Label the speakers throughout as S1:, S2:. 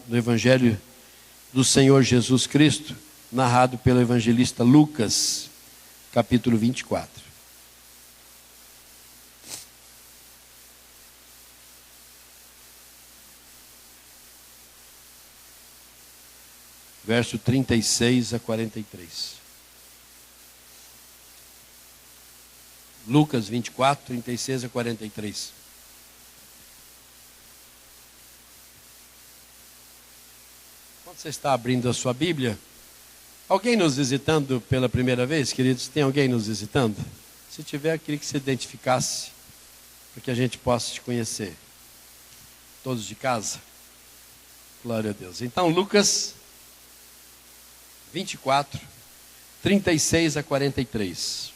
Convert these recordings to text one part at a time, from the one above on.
S1: do Evangelho do Senhor Jesus Cristo, narrado pelo evangelista Lucas, capítulo 24. Verso 36 a 43. Lucas 24, 36 a 43. Quando você está abrindo a sua Bíblia, alguém nos visitando pela primeira vez, queridos? Tem alguém nos visitando? Se tiver, eu queria que se identificasse, para que a gente possa te conhecer. Todos de casa? Glória a Deus. Então, Lucas 24, 36 a 43.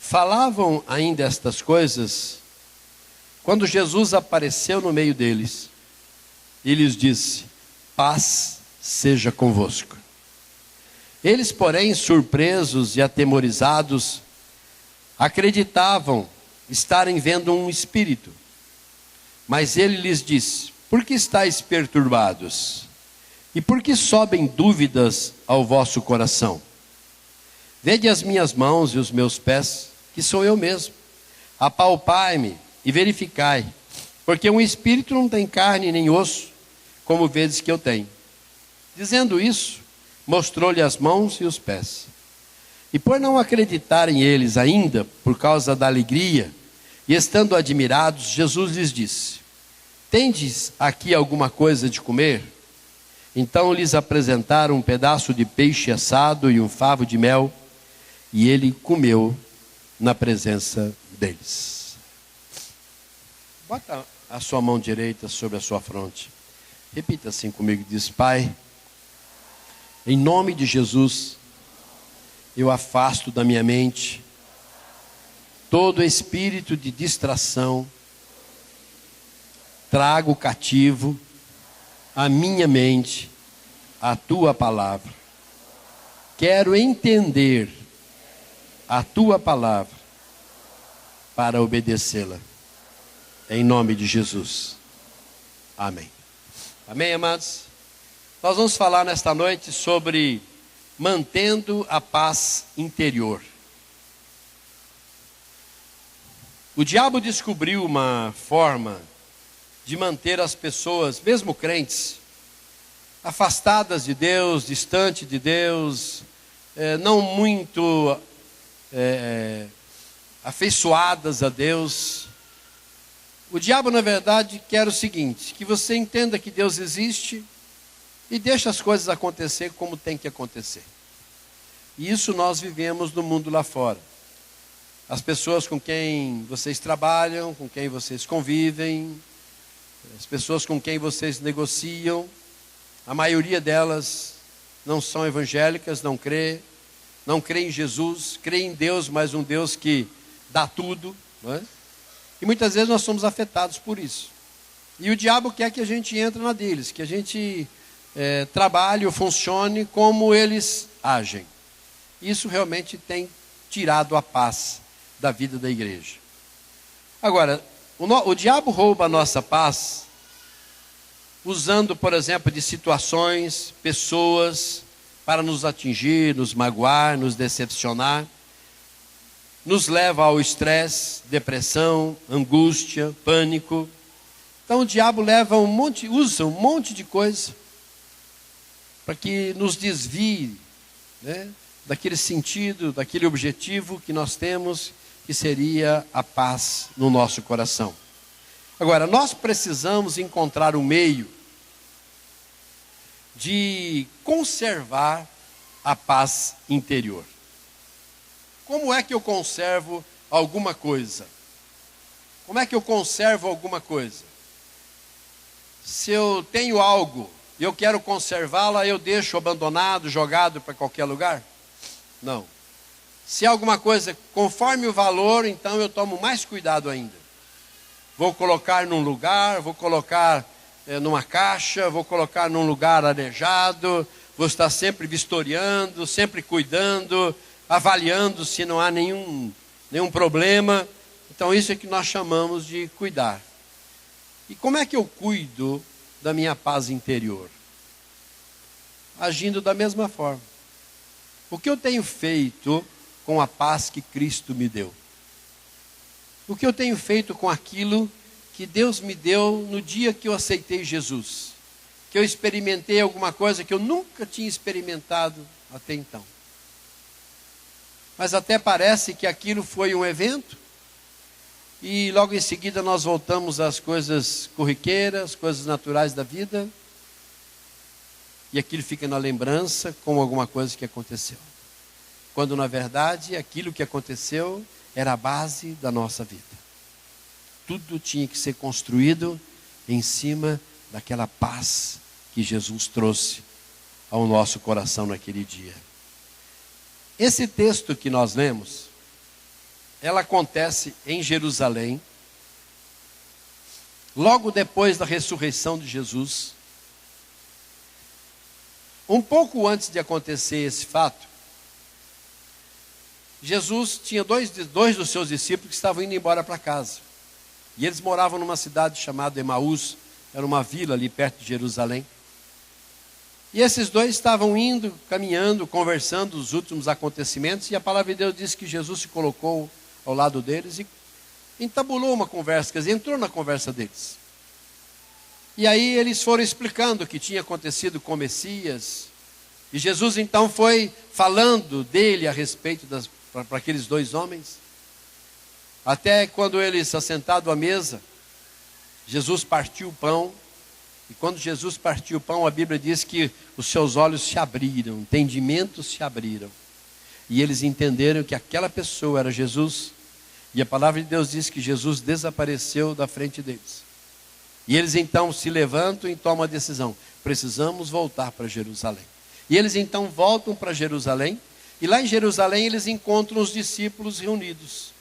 S1: Falavam ainda estas coisas, quando Jesus apareceu no meio deles, e lhes disse: paz seja convosco. Eles, porém, surpresos e atemorizados, acreditavam estarem vendo um espírito. Mas ele lhes disse: por que estáis perturbados? E por que sobem dúvidas ao vosso coração? Vede as minhas mãos e os meus pés, que sou eu mesmo. Apalpai-me e verificai, porque um espírito não tem carne nem osso, como vedes que eu tenho. Dizendo isso, mostrou-lhe as mãos e os pés. E por não acreditarem eles ainda, por causa da alegria, e estando admirados, Jesus lhes disse: tendes aqui alguma coisa de comer? Então lhes apresentaram um pedaço de peixe assado e um favo de mel, e ele comeu na presença deles. Bota a sua mão direita sobre a sua fronte. Repita assim comigo, diz: Pai, em nome de Jesus, eu afasto da minha mente todo espírito de distração, trago cativo a minha mente, a tua palavra. Quero entender a tua palavra para obedecê-la. Em nome de Jesus. Amém. Amém, amados? Nós vamos falar nesta noite sobre mantendo a paz interior. O diabo descobriu uma forma de manter as pessoas, mesmo crentes, afastadas de Deus, distante de Deus, não muito afeiçoadas a Deus. O diabo, na verdade, quer o seguinte: que você entenda que Deus existe e deixe as coisas acontecer como tem que acontecer. E isso nós vivemos no mundo lá fora. As pessoas com quem vocês trabalham, com quem vocês convivem, as pessoas com quem vocês negociam, a maioria delas não são evangélicas, não crê em Jesus, crê em Deus, mas um Deus que dá tudo, não é? E muitas vezes nós somos afetados por isso. E o diabo quer que a gente entre na deles, que a gente trabalhe ou funcione como eles agem. Isso realmente tem tirado a paz da vida da igreja. Agora, o diabo rouba a nossa paz usando, por exemplo, de situações, pessoas, para nos atingir, nos magoar, nos decepcionar. Nos leva ao estresse, depressão, angústia, pânico. Então o diabo usa um monte de coisa para que nos desvie, né, daquele sentido, daquele objetivo que nós temos, que seria a paz no nosso coração. Agora, nós precisamos encontrar um meio de conservar a paz interior. Como é que eu conservo alguma coisa? Como é que eu conservo alguma coisa? Se eu tenho algo e eu quero conservá-la, eu deixo abandonado, jogado para qualquer lugar? Não. Se alguma coisa conforme o valor, então eu tomo mais cuidado ainda. Vou colocar num lugar, vou colocar numa caixa, vou colocar num lugar arejado, vou estar sempre vistoriando, sempre cuidando, avaliando se não há nenhum problema, Então isso é que nós chamamos de cuidar. E como é que eu cuido da minha paz interior? Agindo da mesma forma. O que eu tenho feito com a paz que Cristo me deu? O que eu tenho feito com aquilo que Deus me deu no dia que eu aceitei Jesus? Que eu experimentei alguma coisa que eu nunca tinha experimentado até então. Mas até parece que aquilo foi um evento, e logo em seguida nós voltamos às coisas corriqueiras, coisas naturais da vida, e aquilo fica na lembrança como alguma coisa que aconteceu. Quando na verdade aquilo que aconteceu era a base da nossa vida. Tudo tinha que ser construído em cima daquela paz que Jesus trouxe ao nosso coração naquele dia. Esse texto que nós lemos, ela acontece em Jerusalém, logo depois da ressurreição de Jesus. Um pouco antes de acontecer esse fato, Jesus tinha dois dos seus discípulos que estavam indo embora para casa. E eles moravam numa cidade chamada Emaús, era uma vila ali perto de Jerusalém. E esses dois estavam indo, caminhando, conversando os últimos acontecimentos, e a palavra de Deus diz que Jesus se colocou ao lado deles e entabulou uma conversa, quer dizer, entrou na conversa deles. E aí eles foram explicando o que tinha acontecido com o Messias, e Jesus então foi falando dele a respeito para aqueles dois homens, até quando eles assentados à mesa, Jesus partiu o pão. E quando Jesus partiu o pão, a Bíblia diz que os seus olhos se abriram, entendimentos se abriram. E eles entenderam que aquela pessoa era Jesus. E a palavra de Deus diz que Jesus desapareceu da frente deles. E eles então se levantam e tomam a decisão: precisamos voltar para Jerusalém. E eles então voltam para Jerusalém. E lá em Jerusalém eles encontram os discípulos reunidos.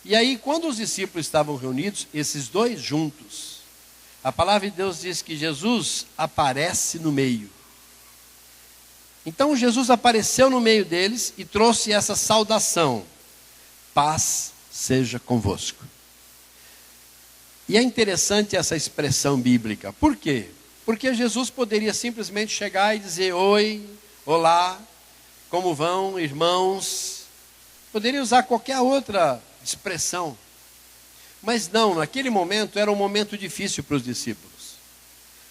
S1: E aí, quando os discípulos estavam reunidos, esses dois juntos, a palavra de Deus diz que Jesus aparece no meio. Então Jesus apareceu no meio deles e trouxe essa saudação: paz seja convosco. E é interessante essa expressão bíblica. Por quê? Porque Jesus poderia simplesmente chegar e dizer: oi, olá, como vão, irmãos? Poderia usar qualquer outra expressão. Mas não, naquele momento era um momento difícil para os discípulos.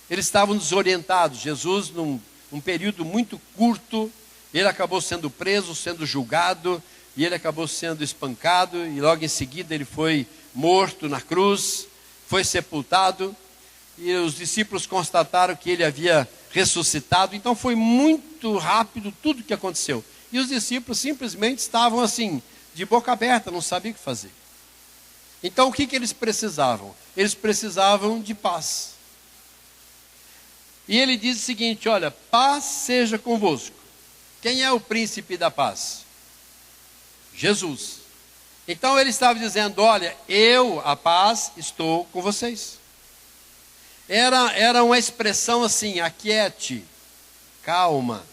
S1: Eles estavam desorientados. Jesus, num período muito curto, ele acabou sendo preso, sendo julgado, e ele acabou sendo espancado, e logo em seguida ele foi morto na cruz, foi sepultado, e os discípulos constataram que ele havia ressuscitado. Então foi muito rápido tudo o que aconteceu. E os discípulos simplesmente estavam assim, de boca aberta, não sabiam o que fazer. Então o que eles precisavam? Eles precisavam de paz. E ele diz o seguinte: olha, paz seja convosco. Quem é o príncipe da paz? Jesus. Então ele estava dizendo: olha, eu, a paz, estou com vocês. Era uma expressão assim: aquiete, calma,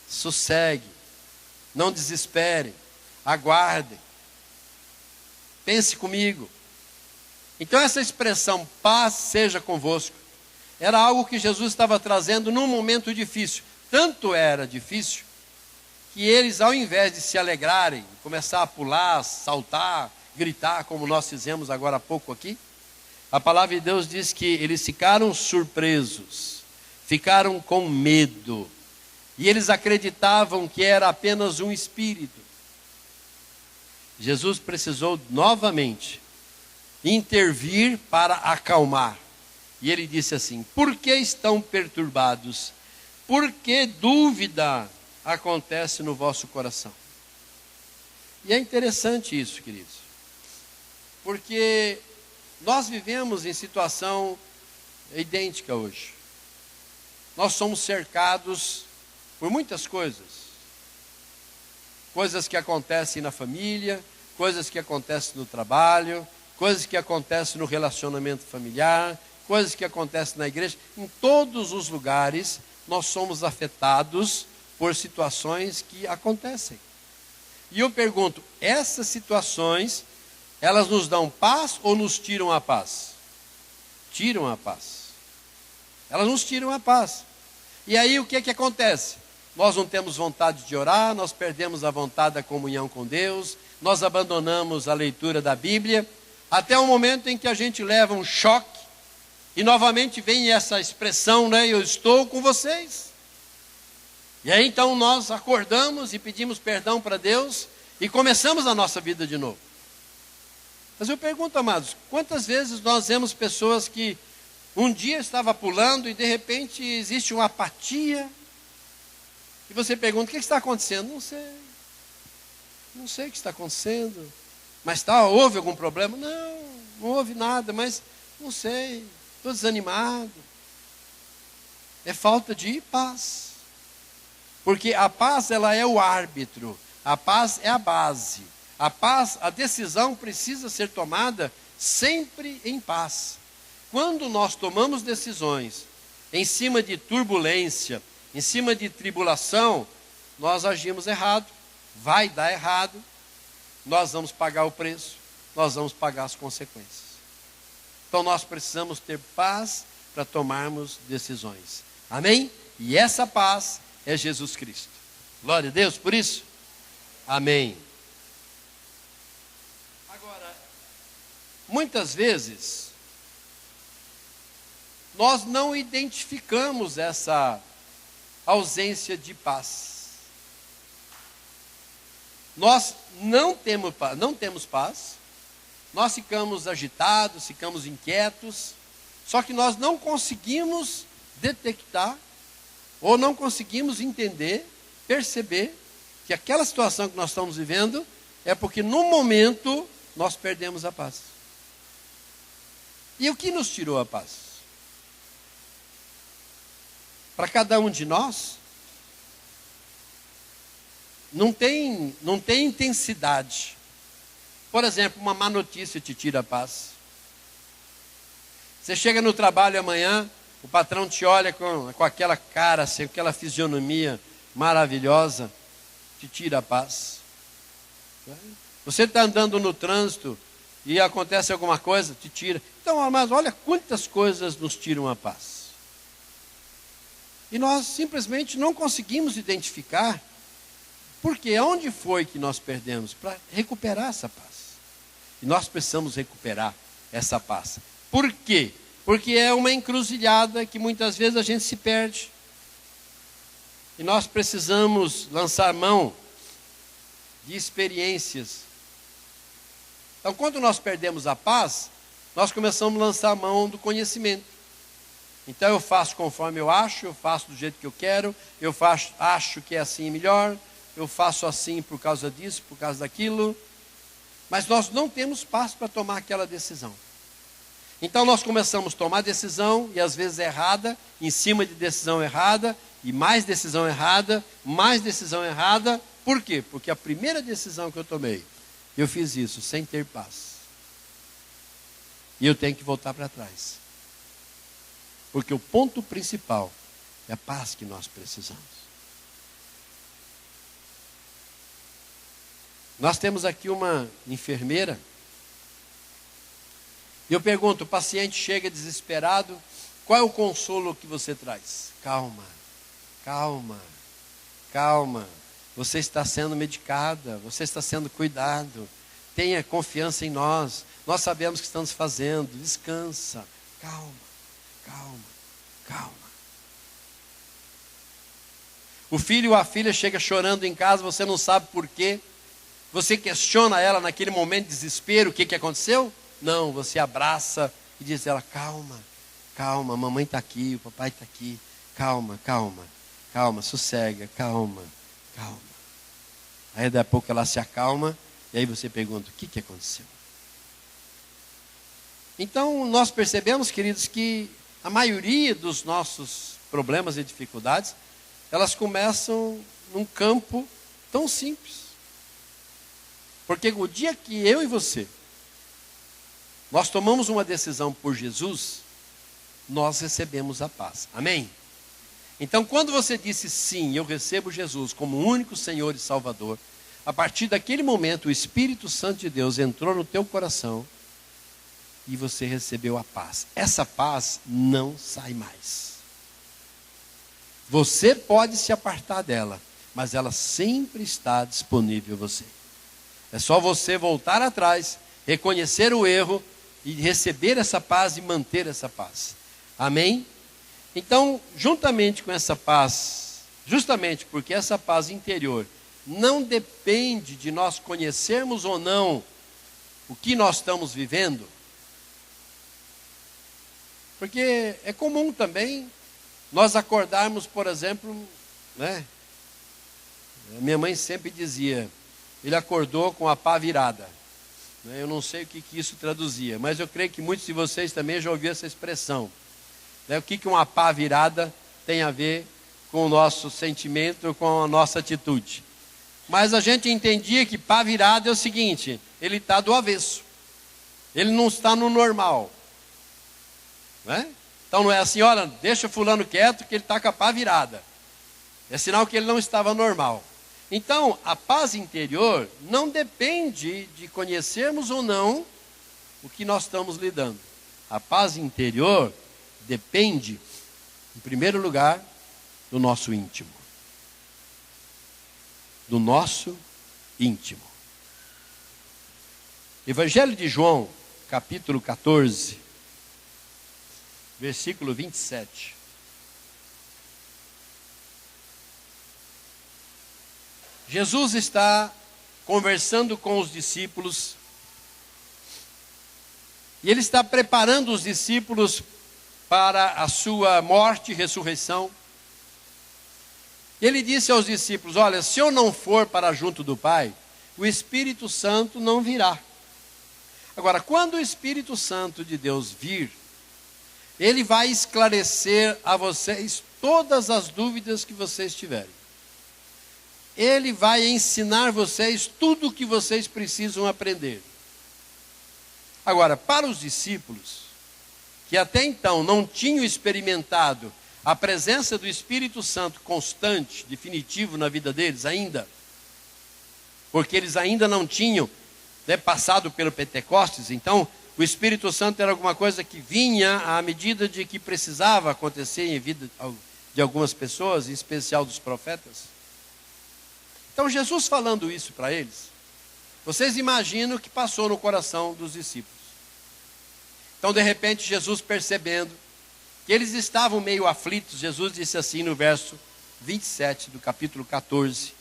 S1: sossegue, não desespere, aguardem, pense comigo. Então essa expressão, paz seja convosco, era algo que Jesus estava trazendo num momento difícil. Tanto era difícil, que eles, ao invés de se alegrarem, começar a pular, saltar, gritar, como nós fizemos agora há pouco aqui, a palavra de Deus diz que eles ficaram surpresos, ficaram com medo, e eles acreditavam que era apenas um espírito. Jesus precisou novamente intervir para acalmar. E ele disse assim: por que estão perturbados? Por que dúvida acontece no vosso coração? E é interessante isso, queridos, porque nós vivemos em situação idêntica hoje. Nós somos cercados por muitas coisas. Coisas que acontecem na família, coisas que acontecem no trabalho, coisas que acontecem no relacionamento familiar, coisas que acontecem na igreja. Em todos os lugares nós somos afetados por situações que acontecem. E eu pergunto, essas situações Elas nos dão paz ou nos tiram a paz? Tiram a paz. Elas nos tiram a paz. E aí o que acontece? Nós não temos vontade de orar, nós perdemos a vontade da comunhão com Deus, nós abandonamos a leitura da Bíblia, até o momento em que a gente leva um choque, e novamente vem essa expressão, né? Eu estou com vocês. E aí então nós acordamos e pedimos perdão para Deus, e começamos a nossa vida de novo. Mas eu pergunto, amados, quantas vezes nós vemos pessoas que um dia estava pulando e de repente existe uma apatia, e você pergunta, o que está acontecendo? Não sei. Não sei o que está acontecendo. Mas houve algum problema? Não houve nada, mas não sei. Estou desanimado. É falta de paz. Porque a paz, ela é o árbitro. A paz é a base. A paz, a decisão precisa ser tomada sempre em paz. Quando nós tomamos decisões em cima de turbulência, em cima de tribulação, nós agimos errado, vai dar errado, nós vamos pagar o preço, nós vamos pagar as consequências. Então nós precisamos ter paz para tomarmos decisões. Amém? E essa paz é Jesus Cristo. Glória a Deus por isso. Amém. Agora, muitas vezes, nós não identificamos essa ausência de paz. Nós não temos paz, nós ficamos agitados, ficamos inquietos, só que nós não conseguimos detectar, ou não conseguimos entender, perceber, que aquela situação que nós estamos vivendo é porque no momento nós perdemos a paz. E o que nos tirou a paz? Para cada um de nós, não tem intensidade. Por exemplo, uma má notícia te tira a paz. Você chega no trabalho amanhã, o patrão te olha com aquela cara, assim, com aquela fisionomia maravilhosa, te tira a paz. Você está andando no trânsito e acontece alguma coisa, te tira. Então, mas olha quantas coisas nos tiram a paz. E nós simplesmente não conseguimos identificar, porque onde foi que nós perdemos? Para recuperar essa paz. E nós precisamos recuperar essa paz. Por quê? Porque é uma encruzilhada que muitas vezes a gente se perde. E nós precisamos lançar mão de experiências. Então, quando nós perdemos a paz, nós começamos a lançar mão do conhecimento. Então eu faço conforme eu acho, eu faço do jeito que eu quero, acho que é assim melhor, eu faço assim por causa disso, por causa daquilo. Mas nós não temos paz para tomar aquela decisão. Então nós começamos a tomar decisão, e às vezes errada, em cima de decisão errada, e mais decisão errada, mais decisão errada. Por quê? Porque a primeira decisão que eu tomei, eu fiz isso sem ter paz. E eu tenho que voltar para trás. Porque o ponto principal é a paz que nós precisamos. Nós temos aqui uma enfermeira. E eu pergunto, o paciente chega desesperado, qual é o consolo que você traz? Calma, calma, calma. Você está sendo medicada, você está sendo cuidado. Tenha confiança em nós. Nós sabemos o que estamos fazendo. Descansa. Calma, calma, calma. O filho ou a filha chega chorando em casa, você não sabe por quê. Você questiona ela naquele momento de desespero, o que aconteceu? Não, você abraça e diz a ela, calma, calma, a mamãe está aqui, o papai está aqui. Calma, calma, calma, sossega, calma, calma. Aí daqui a pouco ela se acalma, e aí você pergunta, o que aconteceu? Então nós percebemos, queridos, que a maioria dos nossos problemas e dificuldades, elas começam num campo tão simples. Porque o dia que eu e você, nós tomamos uma decisão por Jesus, nós recebemos a paz. Amém? Então, quando você disse sim, eu recebo Jesus como único Senhor e Salvador, a partir daquele momento, o Espírito Santo de Deus entrou no teu coração e você recebeu a paz. Essa paz não sai mais. Você pode se apartar dela, mas ela sempre está disponível a você. É só você voltar atrás, reconhecer o erro e receber essa paz e manter essa paz. Amém? Então, juntamente com essa paz, justamente porque essa paz interior não depende de nós conhecermos ou não o que nós estamos vivendo, porque é comum também nós acordarmos, por exemplo, né? Minha mãe sempre dizia, ele acordou com a pá virada. Eu não sei o que isso traduzia, mas eu creio que muitos de vocês também já ouviram essa expressão. O que uma pá virada tem a ver com o nosso sentimento, com a nossa atitude. Mas a gente entendia que pá virada é o seguinte, ele está do avesso. Ele não está no normal. Né? Então não é assim, olha, deixa fulano quieto que ele está com a pá virada. É sinal que ele não estava normal. Então, a paz interior não depende de conhecermos ou não o que nós estamos lidando. A paz interior depende, em primeiro lugar, do nosso íntimo. Do nosso íntimo. Evangelho de João, capítulo 14, versículo 27. Jesus está conversando com os discípulos e ele está preparando os discípulos para a sua morte e ressurreição. E ele disse aos discípulos, olha, se eu não for para junto do Pai, o Espírito Santo não virá. Agora, quando o Espírito Santo de Deus vir, ele vai esclarecer a vocês todas as dúvidas que vocês tiverem. Ele vai ensinar vocês tudo o que vocês precisam aprender. Agora, para os discípulos, que até então não tinham experimentado a presença do Espírito Santo constante, definitivo na vida deles ainda, porque eles ainda não tinham passado pelo Pentecostes, então o Espírito Santo era alguma coisa que vinha à medida de que precisava acontecer em vida de algumas pessoas, em especial dos profetas. Então Jesus falando isso para eles, vocês imaginam o que passou no coração dos discípulos. Então de repente Jesus percebendo que eles estavam meio aflitos, Jesus disse assim no verso 27 do capítulo 14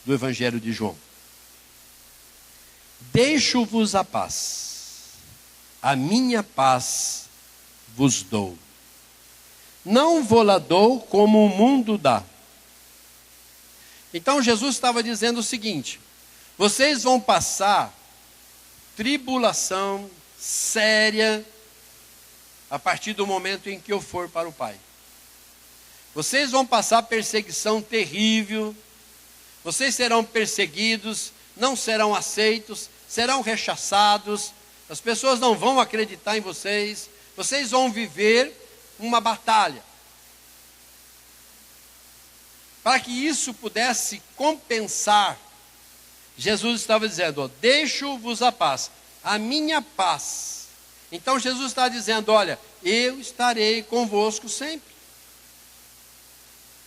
S1: do Evangelho de João. Deixo-vos a paz, a minha paz vos dou. Não vou-la dou como o mundo dá. Então Jesus estava dizendo o seguinte, vocês vão passar tribulação séria a partir do momento em que eu for para o Pai. Vocês vão passar perseguição terrível, vocês serão perseguidos, não serão aceitos, serão rechaçados, as pessoas não vão acreditar em vocês, vocês vão viver uma batalha. Para que isso pudesse compensar, Jesus estava dizendo, deixo-vos a paz, a minha paz. Então Jesus está dizendo, olha, eu estarei convosco sempre.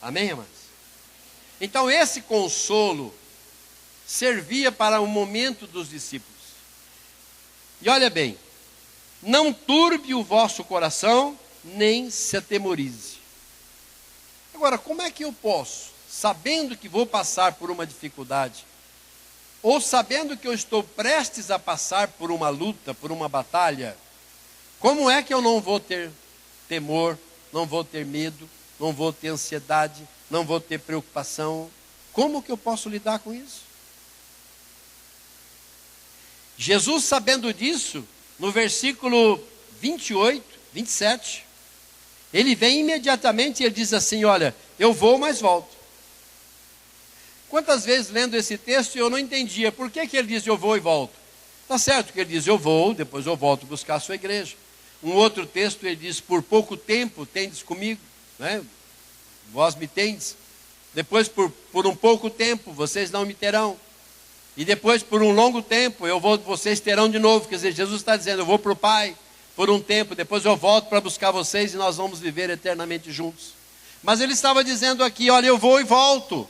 S1: Amém, irmãos? Então esse consolo servia para o momento dos discípulos. E olha bem, não turbe o vosso coração, nem se atemorize. Agora, como é que eu posso, sabendo que vou passar por uma dificuldade, ou sabendo que eu estou prestes a passar por uma luta, por uma batalha, como é que eu não vou ter temor, não vou ter medo, não vou ter ansiedade, não vou ter preocupação? Como que eu posso lidar com isso? Jesus, sabendo disso, no versículo 28, 27, ele vem imediatamente e ele diz assim, olha, eu vou, mas volto. Quantas vezes lendo esse texto eu não entendia, por que ele diz eu vou e volto? Está certo que ele diz eu vou, depois eu volto buscar a sua igreja. Um outro texto ele diz, por pouco tempo tendes comigo, né? Vós me tendes. Depois, por um pouco tempo, vocês não me terão. E depois, por um longo tempo, vocês terão de novo. Quer dizer, Jesus está dizendo, eu vou para o Pai por um tempo, depois eu volto para buscar vocês e nós vamos viver eternamente juntos. Mas ele estava dizendo aqui, olha, eu vou e volto.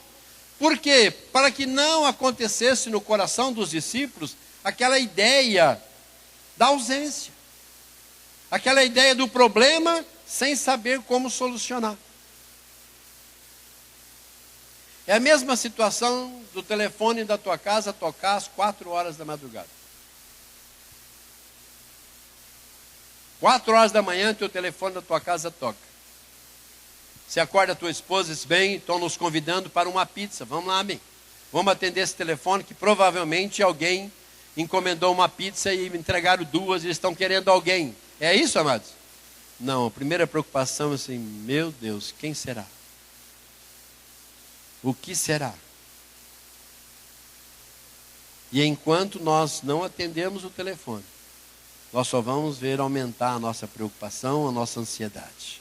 S1: Por quê? Para que não acontecesse no coração dos discípulos aquela ideia da ausência. Aquela ideia do problema sem saber como solucionar. É a mesma situação do telefone da tua casa tocar às 4 horas da madrugada. 4 horas da manhã, teu telefone da tua casa toca. Você acorda a tua esposa e diz, bem, estão nos convidando para uma pizza. Vamos lá, bem. Vamos atender esse telefone que provavelmente alguém encomendou uma pizza e me entregaram 2 e eles estão querendo alguém. É isso, amados? Não, a primeira preocupação é assim, meu Deus, quem será? O que será? E enquanto nós não atendemos o telefone, nós só vamos ver aumentar a nossa preocupação, a nossa ansiedade.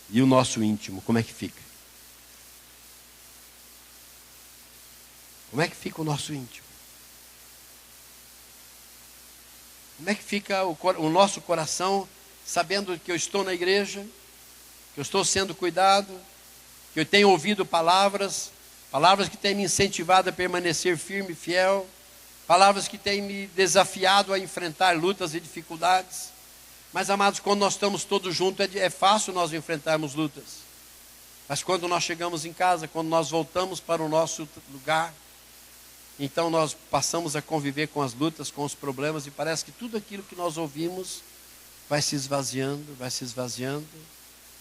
S1: E o nosso íntimo, como é que fica? Como é que fica o nosso íntimo? Como é que fica o nosso coração, sabendo que eu estou na igreja, que eu estou sendo cuidado, que eu tenho ouvido palavras que têm me incentivado a permanecer firme e fiel, palavras que têm me desafiado a enfrentar lutas e dificuldades. Mas, amados, quando nós estamos todos juntos, é fácil nós enfrentarmos lutas. Mas quando nós chegamos em casa, quando nós voltamos para o nosso lugar, então nós passamos a conviver com as lutas, com os problemas, e parece que tudo aquilo que nós ouvimos vai se esvaziando,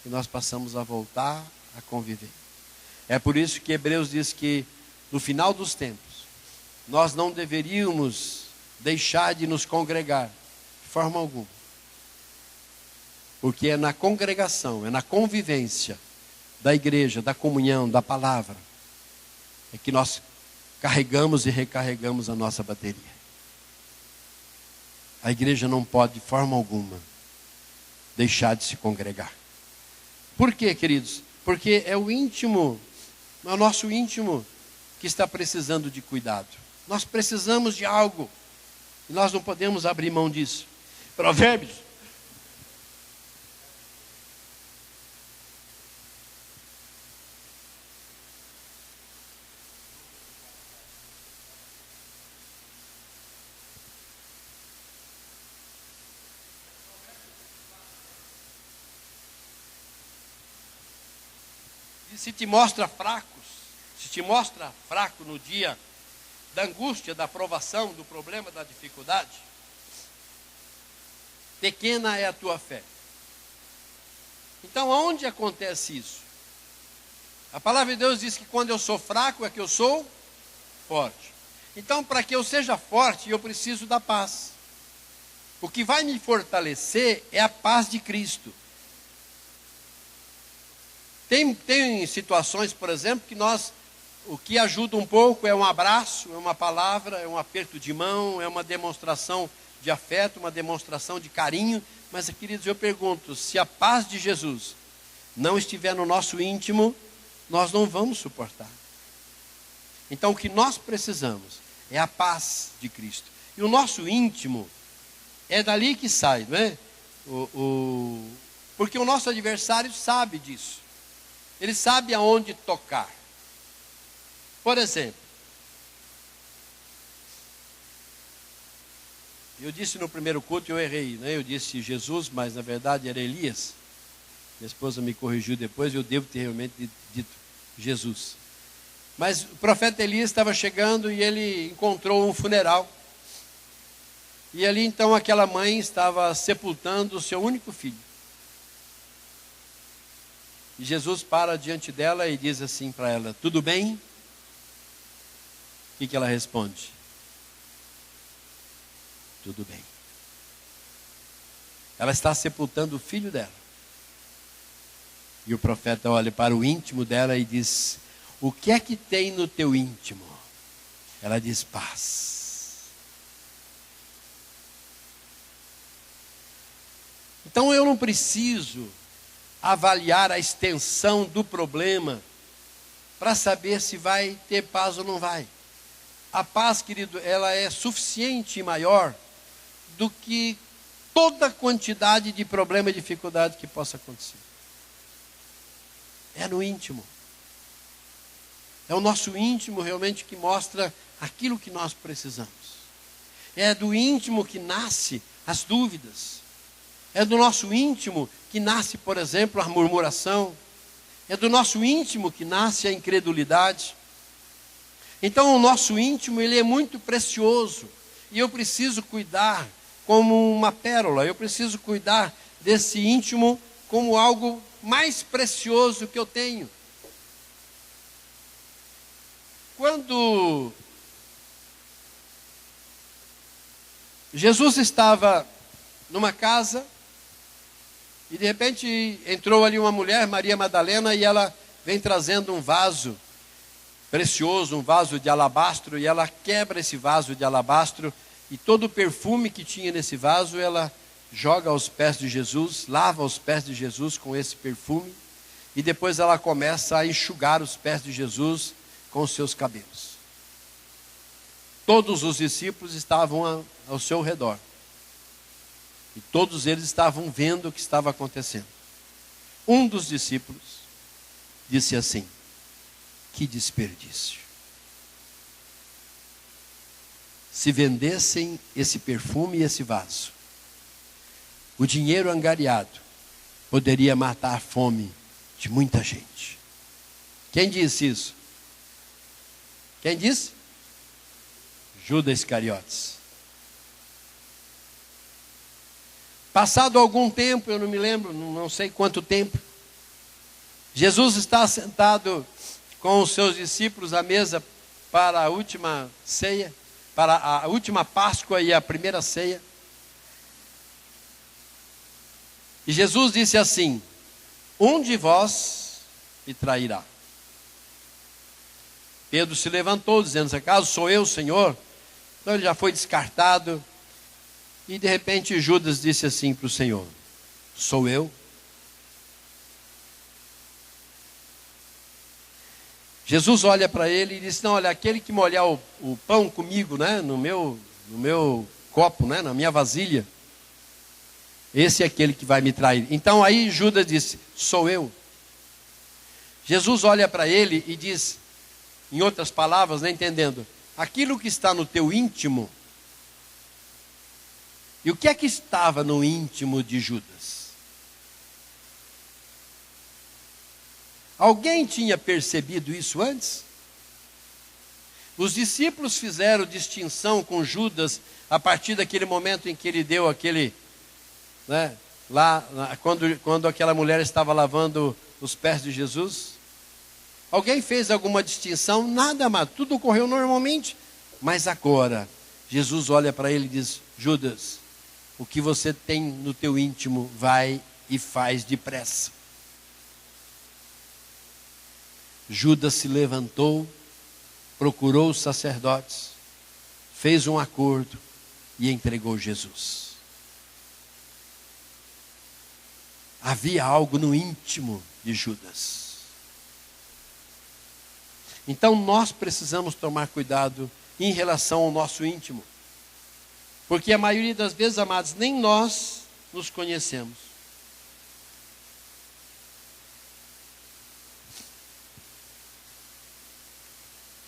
S1: e nós passamos a voltar a conviver. É por isso que Hebreus diz que no final dos tempos, nós não deveríamos deixar de nos congregar, de forma alguma. Porque é na congregação, é na convivência da igreja, da comunhão, da palavra, é que nós carregamos e recarregamos a nossa bateria. A igreja não pode, de forma alguma, deixar de se congregar. Por quê, queridos? Porque é o íntimo, é o nosso íntimo que está precisando de cuidado. Nós precisamos de algo, e nós não podemos abrir mão disso. Provérbios. Se te mostra fraco no dia da angústia, da provação, do problema, da dificuldade, pequena é a tua fé. Então, aonde acontece isso? A palavra de Deus diz que quando eu sou fraco é que eu sou forte. Então, para que eu seja forte, eu preciso da paz. O que vai me fortalecer é a paz de Cristo. Tem situações, por exemplo, que o que ajuda um pouco é um abraço, é uma palavra, é um aperto de mão, é uma demonstração de afeto, uma demonstração de carinho. Mas, queridos, eu pergunto, se a paz de Jesus não estiver no nosso íntimo, nós não vamos suportar. Então, o que nós precisamos é a paz de Cristo. E o nosso íntimo é dali que sai, não é? Porque o nosso adversário sabe disso. Ele sabe aonde tocar. Por exemplo, eu disse no primeiro culto, eu errei, né? Eu disse Jesus, mas na verdade era Elias. Minha esposa me corrigiu depois, eu devo ter realmente dito Jesus. Mas o profeta Elias estava chegando e ele encontrou um funeral. E ali então aquela mãe estava sepultando o seu único filho. E Jesus para diante dela e diz assim para ela, tudo bem? O que ela responde? Tudo bem. Ela está sepultando o filho dela. E o profeta olha para o íntimo dela e diz, o que é que tem no teu íntimo? Ela diz, paz. Então eu não preciso avaliar a extensão do problema para saber se vai ter paz ou não vai. A paz, querido, ela é suficiente e maior do que toda a quantidade de problema e dificuldade que possa acontecer. É no íntimo. É o nosso íntimo realmente que mostra aquilo que nós precisamos. É do íntimo que nasce as dúvidas. É do nosso íntimo que nasce, por exemplo, a murmuração. É do nosso íntimo que nasce a incredulidade. Então o nosso íntimo, ele é muito precioso. E eu preciso cuidar como uma pérola. Eu preciso cuidar desse íntimo como algo mais precioso que eu tenho. Quando Jesus estava numa casa, e de repente entrou ali uma mulher, Maria Madalena, e ela vem trazendo um vaso precioso, um vaso de alabastro, e ela quebra esse vaso de alabastro, e todo o perfume que tinha nesse vaso, ela joga aos pés de Jesus, lava os pés de Jesus com esse perfume, e depois ela começa a enxugar os pés de Jesus com os seus cabelos. Todos os discípulos estavam ao seu redor. E todos eles estavam vendo o que estava acontecendo. Um dos discípulos disse assim: que desperdício. Se vendessem esse perfume e esse vaso, o dinheiro angariado poderia matar a fome de muita gente. Quem disse isso? Quem disse? Judas Iscariotes. Passado algum tempo, eu não me lembro, não sei quanto tempo, Jesus está sentado com os seus discípulos à mesa para a última ceia, para a última Páscoa e a primeira ceia. E Jesus disse assim: um de vós me trairá. Pedro se levantou, dizendo: acaso sou eu, Senhor? Então ele já foi descartado. E de repente Judas disse assim para o Senhor: sou eu? Jesus olha para ele e diz: não, olha, aquele que molhar o pão comigo, né, no meu copo, né, na minha vasilha, esse é aquele que vai me trair. Então aí Judas disse: sou eu. Jesus olha para ele e diz, em outras palavras, né, entendendo, aquilo que está no teu íntimo. E o que é que estava no íntimo de Judas? Alguém tinha percebido isso antes? Os discípulos fizeram distinção com Judas a partir daquele momento em que ele deu aquele, né, quando aquela mulher estava lavando os pés de Jesus? Alguém fez alguma distinção? Nada, mas tudo ocorreu normalmente. Mas agora, Jesus olha para ele e diz: Judas, o que você tem no teu íntimo, vai e faz depressa. Judas se levantou, procurou os sacerdotes, fez um acordo e entregou Jesus. Havia algo no íntimo de Judas. Então nós precisamos tomar cuidado em relação ao nosso íntimo. Porque a maioria das vezes, amados, nem nós nos conhecemos.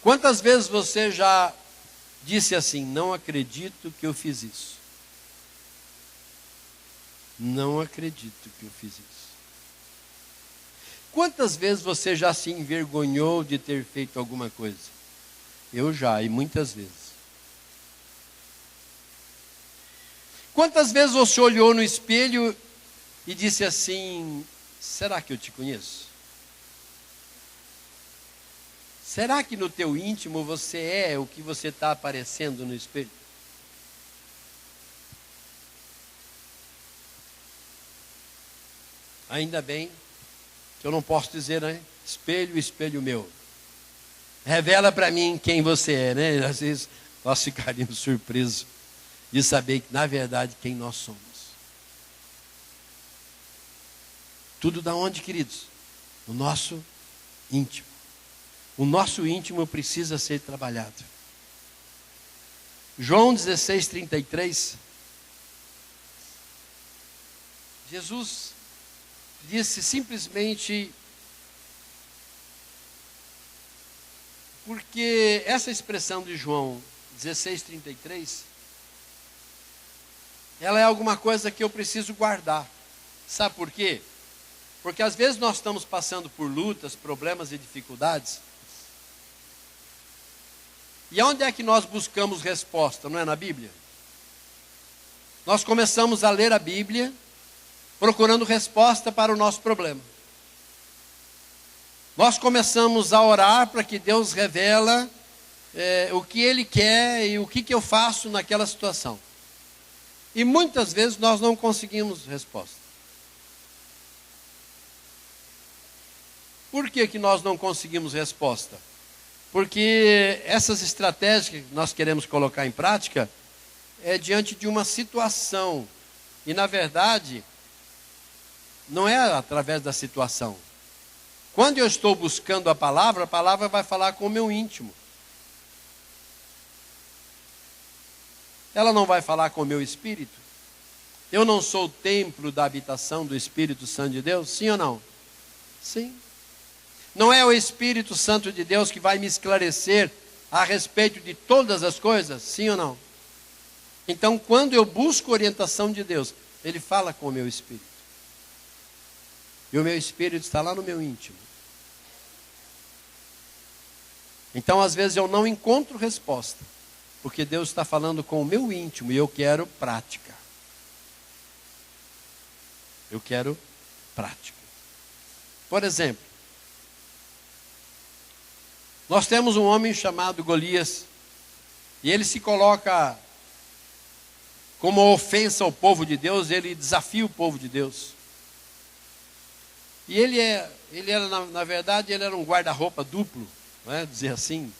S1: Quantas vezes você já disse assim: não acredito que eu fiz isso? Não acredito que eu fiz isso. Quantas vezes você já se envergonhou de ter feito alguma coisa? Eu já, e muitas vezes. Quantas vezes você olhou no espelho e disse assim: será que eu te conheço? Será que no teu íntimo você é o que você está aparecendo no espelho? Ainda bem que eu não posso dizer, né? Espelho, espelho meu, revela para mim quem você é, né? Às vezes nós ficaríamos surpresos de saber que, na verdade, quem nós somos. Tudo da onde, queridos? No nosso íntimo. O nosso íntimo precisa ser trabalhado. João 16:33. Jesus disse simplesmente, porque essa expressão de João 16:33, ela é alguma coisa que eu preciso guardar. Sabe por quê? Porque às vezes nós estamos passando por lutas, problemas e dificuldades. E onde é que nós buscamos resposta? Não é na Bíblia? Nós começamos a ler a Bíblia procurando resposta para o nosso problema. Nós começamos a orar para que Deus revela o que Ele quer e o que eu faço naquela situação. E muitas vezes nós não conseguimos resposta. Por que nós não conseguimos resposta? Porque essas estratégias que nós queremos colocar em prática é diante de uma situação. E na verdade, não é através da situação. Quando eu estou buscando a palavra vai falar com o meu íntimo. Ela não vai falar com o meu espírito. Eu não sou o templo da habitação do Espírito Santo de Deus? Sim ou não? Sim. Não é o Espírito Santo de Deus que vai me esclarecer a respeito de todas as coisas? Sim ou não? Então, quando eu busco orientação de Deus, Ele fala com o meu espírito. E o meu espírito está lá no meu íntimo. Então, às vezes, eu não encontro resposta, porque Deus está falando com o meu íntimo e eu quero prática. Eu quero prática. Por exemplo, nós temos um homem chamado Golias, e ele se coloca como ofensa ao povo de Deus, ele desafia o povo de Deus. E ele era, na verdade, ele era um guarda-roupa duplo, não é? Dizer assim,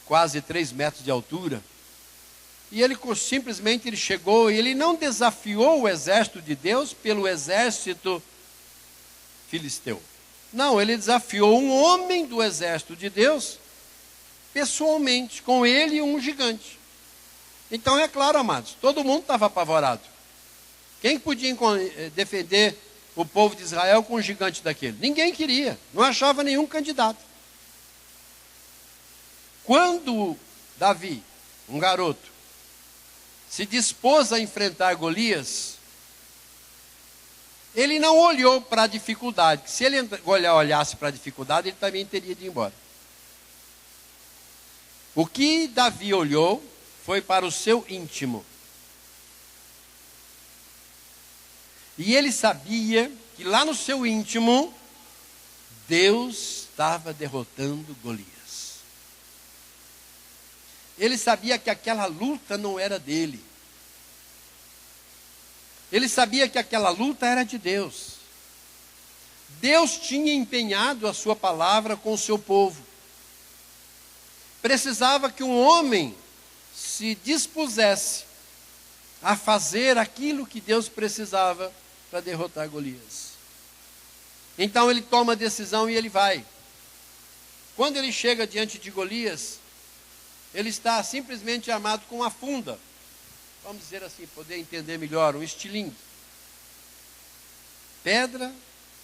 S1: quase 3 metros de altura. E ele simplesmente ele chegou e ele não desafiou o exército de Deus pelo exército filisteu. Não, ele desafiou um homem do exército de Deus, pessoalmente, com ele e um gigante. Então é claro, amados, todo mundo estava apavorado. Quem podia defender o povo de Israel com um gigante daquele? Ninguém queria, não achava nenhum candidato. Quando Davi, um garoto, se dispôs a enfrentar Golias, ele não olhou para a dificuldade. Se ele olhasse para a dificuldade, ele também teria de ir embora. O que Davi olhou foi para o seu íntimo. E ele sabia que lá no seu íntimo, Deus estava derrotando Golias. Ele sabia que aquela luta não era dele. Ele sabia que aquela luta era de Deus. Deus tinha empenhado a sua palavra com o seu povo. Precisava que um homem se dispusesse a fazer aquilo que Deus precisava para derrotar Golias. Então ele toma a decisão e ele vai. Quando ele chega diante de Golias, ele está simplesmente armado com uma funda. Vamos dizer assim, poder entender melhor, um estilingue. Pedra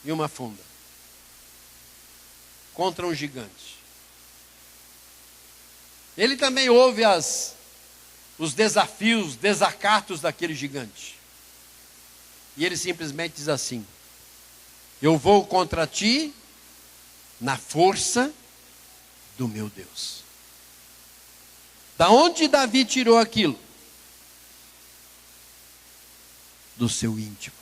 S1: e uma funda. Contra um gigante. Ele também ouve os desafios, desacatos daquele gigante. E ele simplesmente diz assim: eu vou contra ti na força do meu Deus. Da onde Davi tirou aquilo? Do seu íntimo.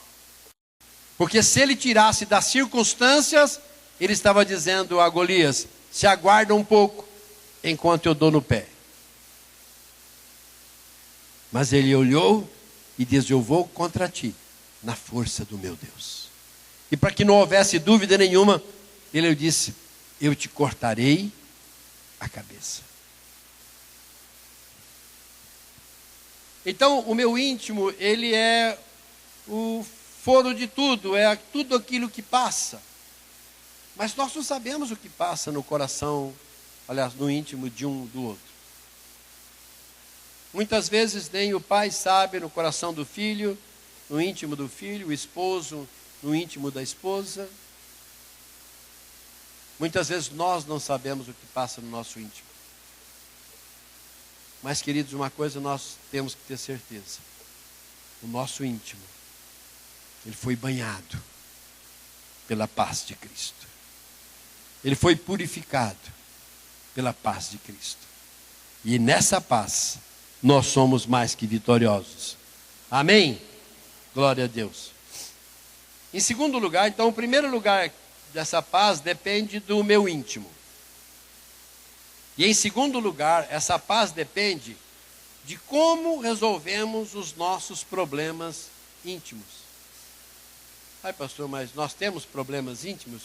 S1: Porque se ele tirasse das circunstâncias, ele estava dizendo a Golias: se aguarda um pouco, enquanto eu dou no pé. Mas ele olhou e disse: eu vou contra ti, na força do meu Deus. E para que não houvesse dúvida nenhuma, ele disse: eu te cortarei a cabeça. Então, o meu íntimo, ele é o foro de tudo, é tudo aquilo que passa. Mas nós não sabemos o que passa no coração, aliás, no íntimo de um do outro. Muitas vezes nem o pai sabe no coração do filho, no íntimo do filho, o esposo no íntimo da esposa. Muitas vezes nós não sabemos o que passa no nosso íntimo. Mas, queridos, uma coisa nós temos que ter certeza. O nosso íntimo, ele foi banhado pela paz de Cristo. Ele foi purificado pela paz de Cristo. E nessa paz, nós somos mais que vitoriosos. Amém? Glória a Deus. Em segundo lugar, então, o primeiro lugar dessa paz depende do meu íntimo. E em segundo lugar, essa paz depende de como resolvemos os nossos problemas íntimos. Ai, pastor, mas nós temos problemas íntimos?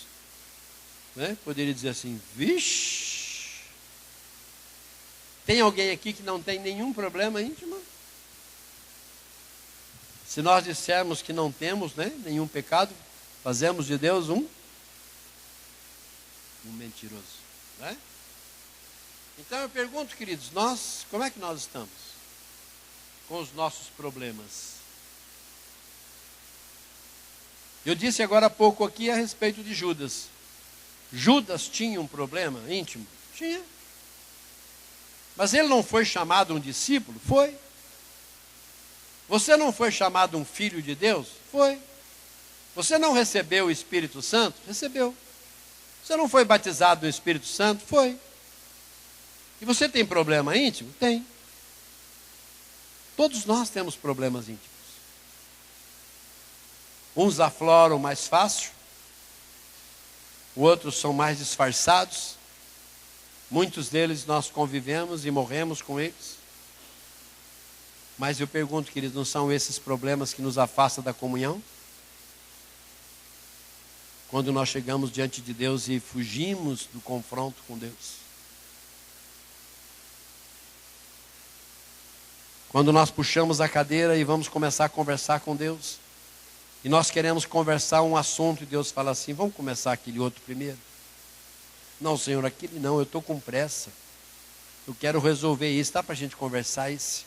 S1: Né? Poderia dizer assim, vixe. Tem alguém aqui que não tem nenhum problema íntimo? Se nós dissermos que não temos, né, nenhum pecado, fazemos de Deus um mentiroso, né? Então eu pergunto, queridos, nós, como é que nós estamos com os nossos problemas? Eu disse agora há pouco aqui a respeito de Judas. Judas tinha um problema íntimo? Tinha. Mas ele não foi chamado um discípulo? Foi. Você não foi chamado um filho de Deus? Foi. Você não recebeu o Espírito Santo? Recebeu. Você não foi batizado no Espírito Santo? Foi. E você tem problema íntimo? Tem. Todos nós temos problemas íntimos. Uns afloram mais fácil, outros são mais disfarçados. Muitos deles nós convivemos e morremos com eles. Mas eu pergunto, queridos, não são esses problemas que nos afastam da comunhão? Quando nós chegamos diante de Deus e fugimos do confronto com Deus. Quando nós puxamos a cadeira e vamos começar a conversar com Deus. E nós queremos conversar um assunto e Deus fala assim, vamos começar aquele outro primeiro. Não, Senhor, aquele não, eu estou com pressa. Eu quero resolver isso, dá para a gente conversar isso?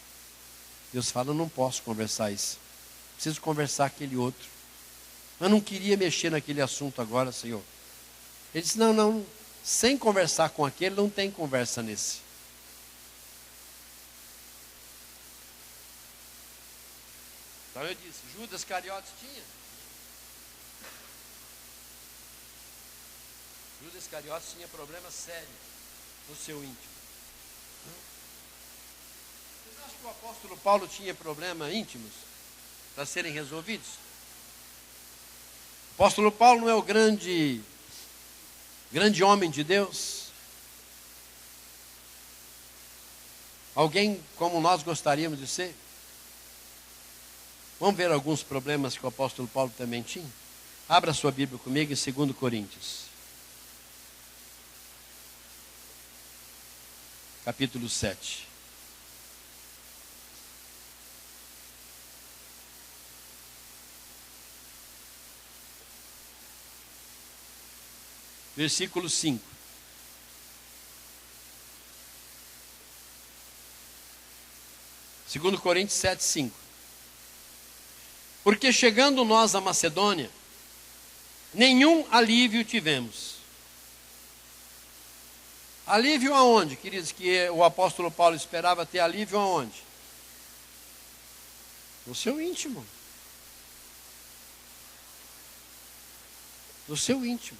S1: Deus fala, eu não posso conversar isso. Preciso conversar aquele outro. Eu não queria mexer naquele assunto agora, Senhor. Ele disse, não, sem conversar com aquele, não tem conversa nesse. Então eu disse, Judas Iscariotes tinha. Judas Iscariotes tinha problema sério no seu íntimo. Vocês acham que o apóstolo Paulo tinha problemas íntimos para serem resolvidos? O apóstolo Paulo não é o grande homem de Deus? Alguém como nós gostaríamos de ser? Vamos ver alguns problemas que o apóstolo Paulo também tinha? Abra sua Bíblia comigo em 2 Coríntios. Capítulo 7. Versículo 5. Segundo Coríntios 7, 5. Porque chegando nós à Macedônia, nenhum alívio tivemos. Alívio aonde, queridos, que o apóstolo Paulo esperava ter alívio aonde? No seu íntimo. No seu íntimo.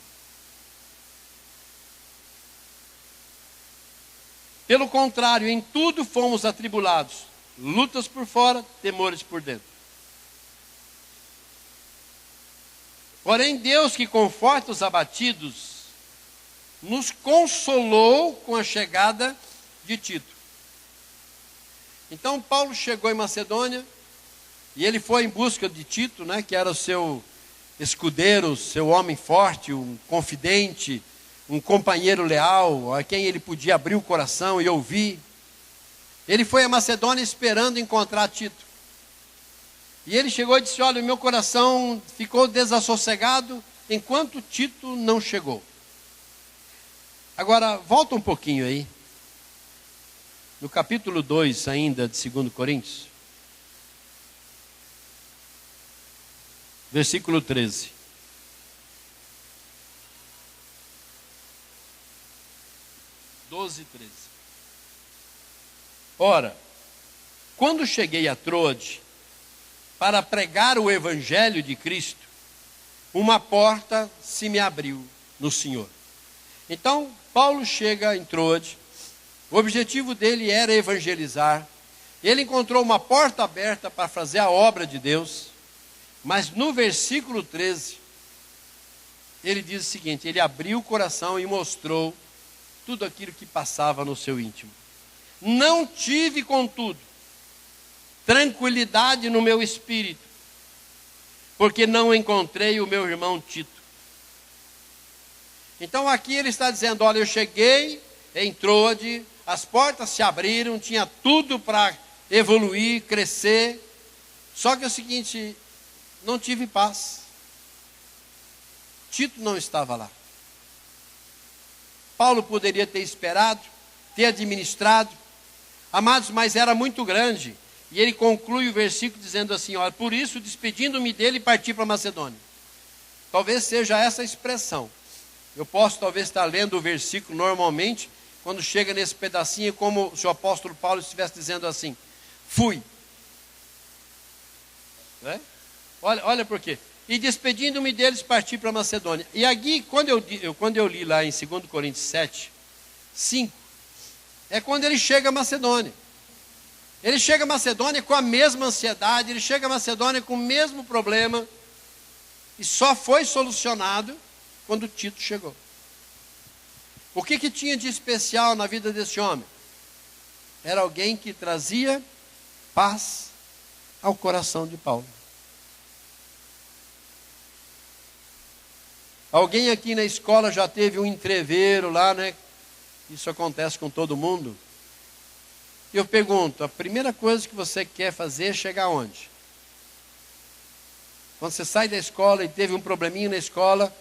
S1: Pelo contrário, em tudo fomos atribulados, lutas por fora, temores por dentro. Porém, Deus que conforta os abatidos, nos consolou com a chegada de Tito. Então, Paulo chegou em Macedônia, e ele foi em busca de Tito, né, que era o seu escudeiro, seu homem forte, um confidente, um companheiro leal, a quem ele podia abrir o coração e ouvir. Ele foi a Macedônia esperando encontrar Tito. E ele chegou e disse: olha, o meu coração ficou desassossegado enquanto Tito não chegou. Agora, volta um pouquinho aí. No capítulo 2 ainda de 2 Coríntios. Versículo 13. Ora, quando cheguei a Troade para pregar o evangelho de Cristo, uma porta se me abriu no Senhor. Então, Paulo chega em Troade, o objetivo dele era evangelizar. Ele encontrou uma porta aberta para fazer a obra de Deus, mas no versículo 13, ele diz o seguinte: ele abriu o coração e mostrou tudo aquilo que passava no seu íntimo. Não tive, contudo, tranquilidade no meu espírito, porque não encontrei o meu irmão Tito. Então aqui ele está dizendo: olha, eu cheguei em Troade, as portas se abriram, tinha tudo para evoluir, crescer, só que é o seguinte, não tive paz. Tito não estava lá. Paulo poderia ter esperado, ter administrado, amados, mas era muito grande. E ele conclui o versículo dizendo assim: olha, por isso, despedindo-me dele, parti para Macedônia. Talvez seja essa a expressão. Eu posso talvez estar lendo o versículo normalmente, quando chega nesse pedacinho, como se o apóstolo Paulo estivesse dizendo assim: fui. Né? Olha por quê. E despedindo-me deles, parti para Macedônia. E aqui, quando eu li lá em 2 Coríntios 7, 5, é quando ele chega a Macedônia. Ele chega a Macedônia com a mesma ansiedade, ele chega a Macedônia com o mesmo problema, e só foi solucionado quando Tito chegou. O que tinha de especial na vida desse homem? Era alguém que trazia paz ao coração de Paulo. Alguém aqui na escola já teve um entreveiro lá, né? Isso acontece com todo mundo. Eu pergunto, a primeira coisa que você quer fazer é chegar onde? Quando você sai da escola e teve um probleminha na escola,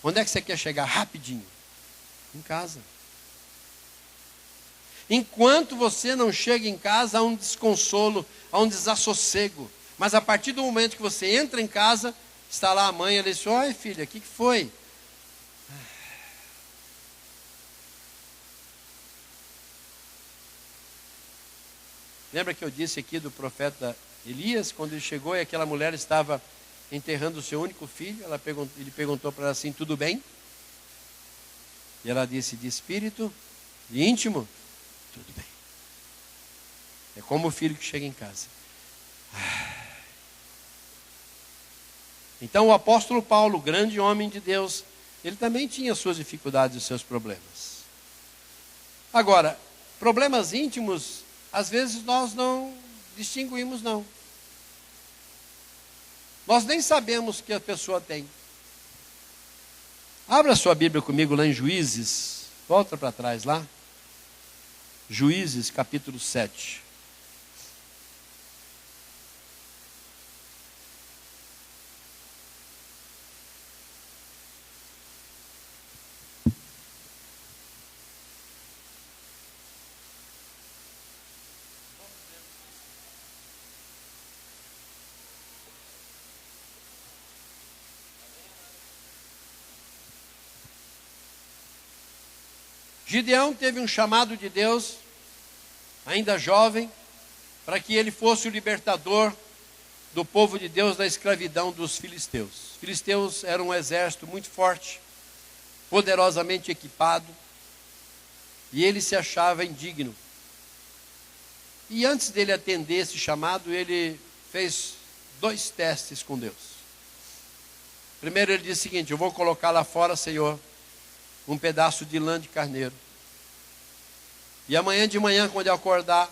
S1: onde é que você quer chegar? Rapidinho. Em casa. Enquanto você não chega em casa, há um desconsolo, há um desassossego. Mas a partir do momento que você entra em casa, está lá a mãe, ela diz: oi filha, o que foi? Lembra que eu disse aqui do profeta Elias, quando ele chegou e aquela mulher estava enterrando o seu único filho, ele perguntou para ela assim: tudo bem? E ela disse: de espírito, de íntimo, tudo bem. É como o filho que chega em casa. Então o apóstolo Paulo, grande homem de Deus, ele também tinha suas dificuldades e seus problemas. Agora, problemas íntimos, às vezes nós não distinguimos não. Nós nem sabemos que a pessoa tem. Abra sua Bíblia comigo lá em Juízes, volta para trás lá. Juízes capítulo 7. Gideão teve um chamado de Deus, ainda jovem, para que ele fosse o libertador do povo de Deus da escravidão dos filisteus. Os filisteus eram um exército muito forte, poderosamente equipado, e ele se achava indigno. E antes dele atender esse chamado, ele fez 2 testes com Deus. Primeiro ele disse o seguinte: eu vou colocar lá fora, Senhor, um pedaço de lã de carneiro. E amanhã de manhã, quando eu acordar,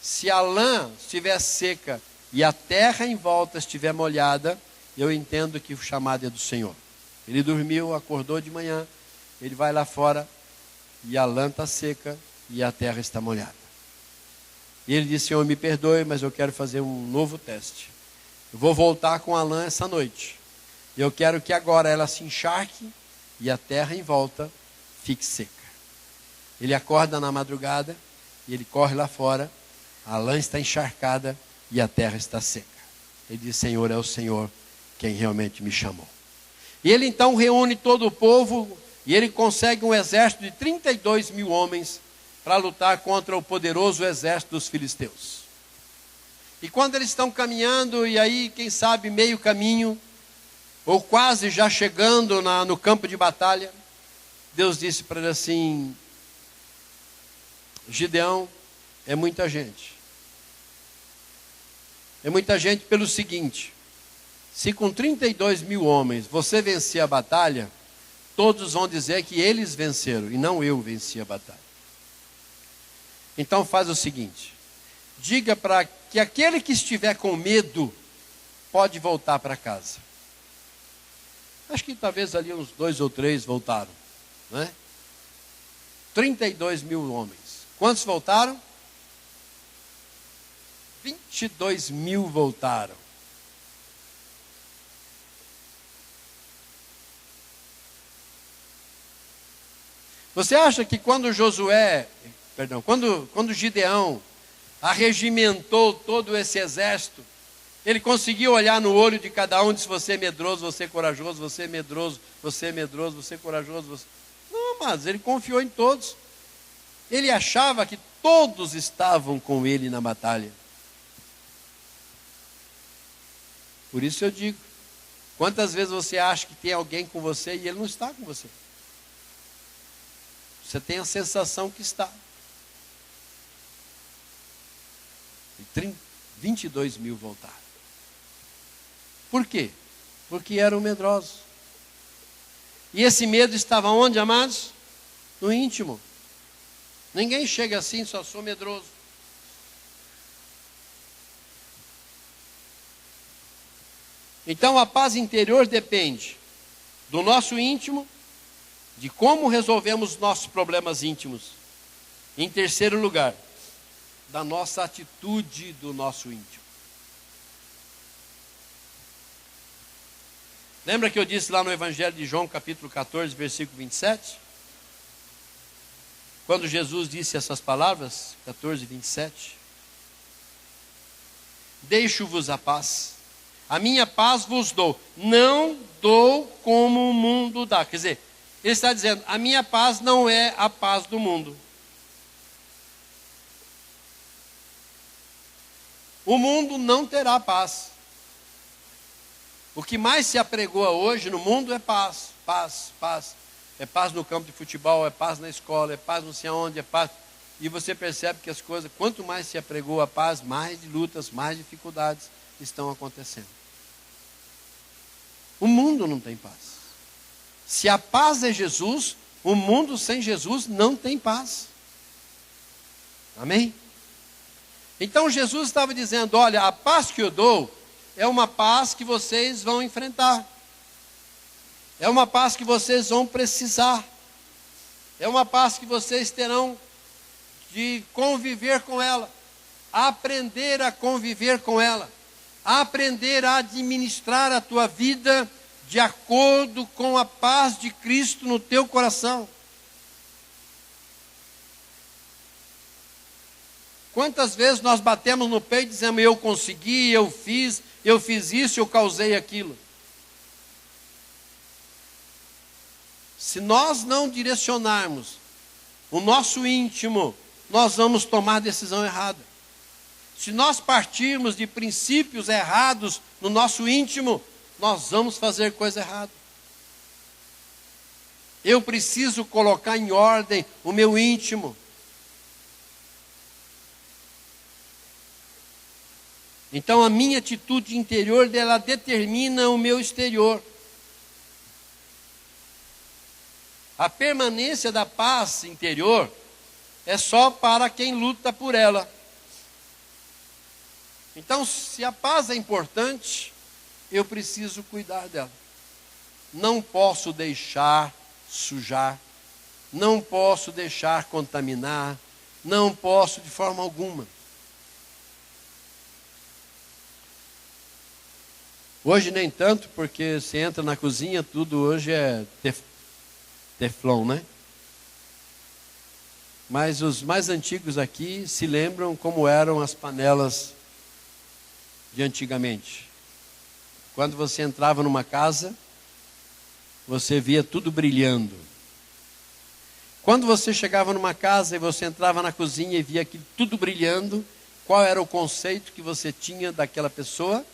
S1: se a lã estiver seca e a terra em volta estiver molhada, eu entendo que o chamado é do Senhor. Ele dormiu, acordou de manhã, ele vai lá fora e a lã está seca e a terra está molhada. E ele disse: Senhor, me perdoe, mas eu quero fazer um novo teste. Eu vou voltar com a lã essa noite. Eu quero que agora ela se encharque e a terra em volta fique seca. Ele acorda na madrugada e ele corre lá fora. A lã está encharcada e a terra está seca. Ele diz: Senhor, é o Senhor quem realmente me chamou. E ele então reúne todo o povo e ele consegue um exército de 32 mil homens para lutar contra o poderoso exército dos filisteus. E quando eles estão caminhando, e aí, quem sabe, meio caminho, ou quase já chegando no campo de batalha, Deus disse para ele assim: Gideão, é muita gente. É muita gente pelo seguinte: se com 32 mil homens você vencer a batalha, todos vão dizer que eles venceram e não eu venci a batalha. Então faz o seguinte: diga para que aquele que estiver com medo pode voltar para casa. Acho que talvez ali uns 2 ou 3 voltaram, não é? 32 mil homens. Quantos voltaram? 22 mil voltaram. Você acha que quando Gideão arregimentou todo esse exército, ele conseguiu olhar no olho de cada um e disse: você é medroso, você é corajoso, você é medroso, você é medroso, você é corajoso, você... Não, mas ele confiou em todos. Ele achava que todos estavam com ele na batalha. Por isso eu digo, quantas vezes você acha que tem alguém com você e ele não está com você? Você tem a sensação que está. E 22 mil voltaram. Por quê? Porque eram medrosos. E esse medo estava onde, amados? No íntimo. Ninguém chega assim, só sou medroso. Então a paz interior depende do nosso íntimo, de como resolvemos nossos problemas íntimos. Em terceiro lugar, da nossa atitude do nosso íntimo. Lembra que eu disse lá no Evangelho de João, capítulo 14, versículo 27? Quando Jesus disse essas palavras, 14, 27. Deixo-vos a paz, a minha paz vos dou, não dou como o mundo dá. Quer dizer, ele está dizendo: a minha paz não é a paz do mundo. O mundo não terá paz. O que mais se apregoa hoje no mundo é paz, paz, paz. É paz no campo de futebol, é paz na escola, é paz não sei aonde, é paz. E você percebe que as coisas, quanto mais se apregoa a paz, mais lutas, mais dificuldades estão acontecendo. O mundo não tem paz. Se a paz é Jesus, o mundo sem Jesus não tem paz. Amém? Então Jesus estava dizendo: olha, a paz que eu dou é uma paz que vocês vão enfrentar. É uma paz que vocês vão precisar. É uma paz que vocês terão de conviver com ela. Aprender a conviver com ela. Aprender a administrar a tua vida de acordo com a paz de Cristo no teu coração. Quantas vezes nós batemos no peito e dizemos: eu consegui, eu fiz isso, eu causei aquilo. Se nós não direcionarmos o nosso íntimo, nós vamos tomar a decisão errada. Se nós partirmos de princípios errados no nosso íntimo, nós vamos fazer coisa errada. Eu preciso colocar em ordem o meu íntimo. Então a minha atitude interior, ela determina o meu exterior. A permanência da paz interior é só para quem luta por ela. Então, se a paz é importante, eu preciso cuidar dela. Não posso deixar sujar, não posso deixar contaminar, não posso de forma alguma. Hoje nem tanto, porque você entra na cozinha, tudo hoje é teflon, né? Mas os mais antigos aqui se lembram como eram as panelas de antigamente. Quando você entrava numa casa, você via tudo brilhando. Quando você chegava numa casa e você entrava na cozinha e via aquilo tudo brilhando, qual era o conceito que você tinha daquela pessoa?